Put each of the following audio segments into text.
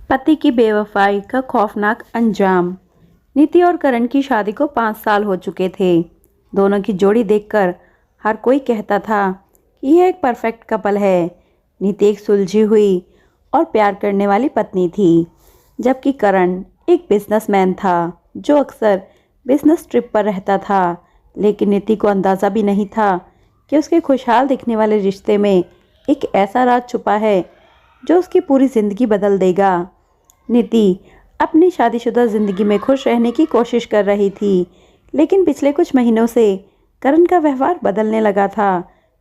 पति की बेवफाई का खौफनाक अंजाम। नीति और करण की शादी को 5 साल हो चुके थे। दोनों की जोड़ी देखकर हर कोई कहता था कि यह एक परफेक्ट कपल है। नीति एक सुलझी हुई और प्यार करने वाली पत्नी थी, जबकि करण एक बिजनेसमैन था जो अक्सर बिजनेस ट्रिप पर रहता था। लेकिन नीति को अंदाज़ा भी नहीं था कि उसके खुशहाल दिखने वाले रिश्ते में एक ऐसा राज छुपा है जो उसकी पूरी ज़िंदगी बदल देगा। नीति अपनी शादीशुदा ज़िंदगी में खुश रहने की कोशिश कर रही थी, लेकिन पिछले कुछ महीनों से करण का व्यवहार बदलने लगा था।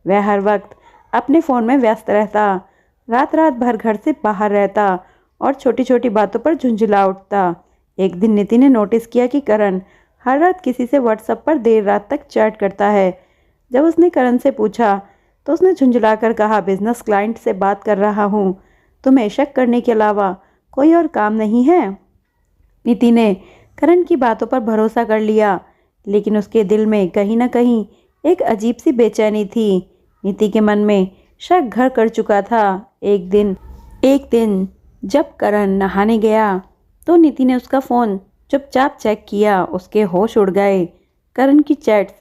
वह हर वक्त अपने फ़ोन में व्यस्त रहता, रात रात भर घर से बाहर रहता और छोटी छोटी बातों पर झुंझला उठता। एक दिन नीति ने नोटिस किया कि करण हर रात किसी से व्हाट्सएप पर देर रात तक चैट करता है। जब उसने करण से पूछा तो उसने झुंझलाकर कहा, बिजनेस क्लाइंट से बात कर रहा हूँ, तुम्हें शक करने के अलावा कोई और काम नहीं है। नीति ने करण की बातों पर भरोसा कर लिया, लेकिन उसके दिल में कहीं ना कहीं एक अजीब सी बेचैनी थी। नीति के मन में शक घर कर चुका था। एक दिन जब करण नहाने गया तो नीति ने उसका फ़ोन चुपचाप चेक किया। उसके होश उड़ गए। करण की चैट्स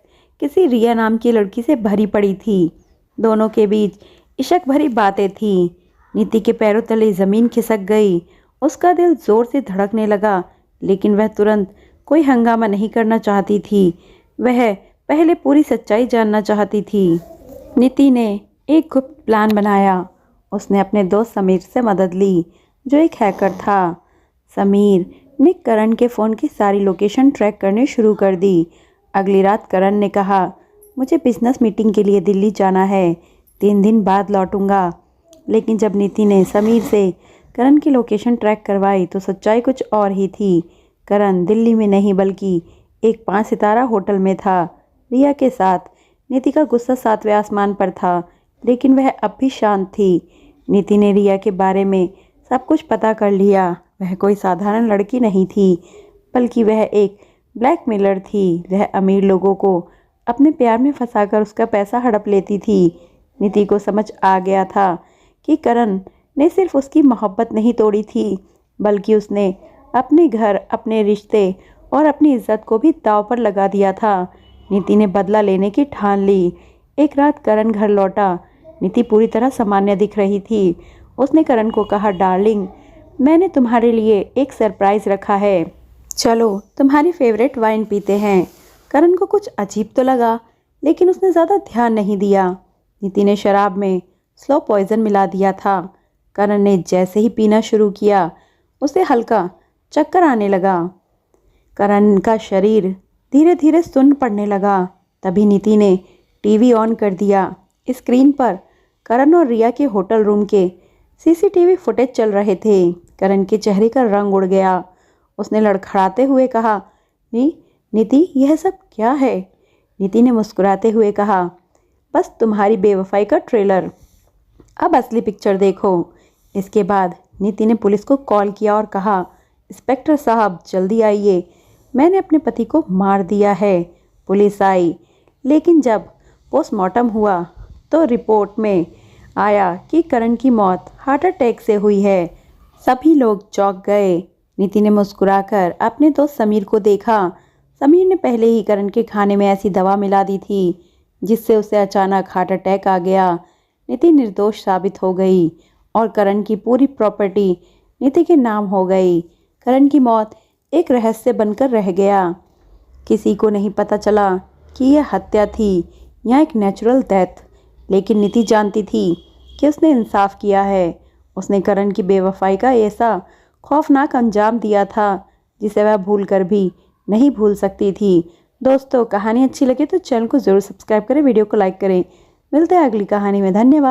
किसी रिया नाम की लड़की से भरी पड़ी थी। दोनों के बीच इश्क भरी बातें थी। नीति के पैरों तले ज़मीन खिसक गई। उसका दिल ज़ोर से धड़कने लगा, लेकिन वह तुरंत कोई हंगामा नहीं करना चाहती थी। वह पहले पूरी सच्चाई जानना चाहती थी। नीति ने एक गुप्त प्लान बनाया। उसने अपने दोस्त समीर से मदद ली, जो एक हैकर था। समीर ने करण के फ़ोन की सारी लोकेशन ट्रैक करनी शुरू कर दी। अगली रात करण ने कहा, मुझे बिजनेस मीटिंग के लिए दिल्ली जाना है, 3 दिन बाद लौटूंगा। लेकिन जब नीति ने समीर से करण की लोकेशन ट्रैक करवाई तो सच्चाई कुछ और ही थी। करण दिल्ली में नहीं बल्कि एक 5 सितारा होटल में था, रिया के साथ। नीति का गुस्सा 7वें आसमान पर था, लेकिन वह अब भी शांत थी। नीति ने रिया के बारे में सब कुछ पता कर लिया। वह कोई साधारण लड़की नहीं थी, बल्कि वह एक ब्लैकमेलर थी। वह अमीर लोगों को अपने प्यार में फंसाकर उसका पैसा हड़प लेती थी। नीति को समझ आ गया था कि करण ने सिर्फ उसकी मोहब्बत नहीं तोड़ी थी, बल्कि उसने अपने घर, अपने रिश्ते और अपनी इज्जत को भी दांव पर लगा दिया था। नीति ने बदला लेने की ठान ली। एक रात करण घर लौटा। नीति पूरी तरह सामान्य दिख रही थी। उसने करण को कहा, डार्लिंग, मैंने तुम्हारे लिए एक सरप्राइज़ रखा है, चलो तुम्हारी फेवरेट वाइन पीते हैं। करण को कुछ अजीब तो लगा, लेकिन उसने ज़्यादा ध्यान नहीं दिया। नीति ने शराब में स्लो पॉइजन मिला दिया था। करण ने जैसे ही पीना शुरू किया, उसे हल्का चक्कर आने लगा। करण का शरीर धीरे धीरे सुन्न पड़ने लगा। तभी नीति ने टीवी ऑन कर दिया। स्क्रीन पर करण और रिया के होटल रूम के सीसीटीवी फुटेज चल रहे थे। करण के चेहरे का रंग उड़ गया। उसने लड़खड़ाते हुए कहा, नीति, यह सब क्या है? नीति ने मुस्कुराते हुए कहा, बस तुम्हारी बेवफाई का ट्रेलर, अब असली पिक्चर देखो। इसके बाद नीति ने पुलिस को कॉल किया और कहा, इंस्पेक्टर साहब जल्दी आइए, मैंने अपने पति को मार दिया है। पुलिस आई, लेकिन जब पोस्टमार्टम हुआ तो रिपोर्ट में आया कि करण की मौत हार्ट अटैक से हुई है। सभी लोग चौंक गए। नीति ने मुस्कुराकर अपने दोस्त समीर को देखा। समीर ने पहले ही करण के खाने में ऐसी दवा मिला दी थी जिससे उसे अचानक हार्ट अटैक आ गया। नीति निर्दोष साबित हो गई और करण की पूरी प्रॉपर्टी नीति के नाम हो गई। करण की मौत एक रहस्य बनकर रह गया। किसी को नहीं पता चला कि यह हत्या थी या एक नेचुरल डेथ, लेकिन नीति जानती थी कि उसने इंसाफ किया है। उसने करण की बेवफाई का ऐसा खौफनाक अंजाम दिया था जिसे वह भूल कर भी नहीं भूल सकती थी। दोस्तों, कहानी अच्छी लगे तो चैनल को ज़रूर सब्सक्राइब करें, वीडियो को लाइक करें। मिलते हैं अगली कहानी में। धन्यवाद।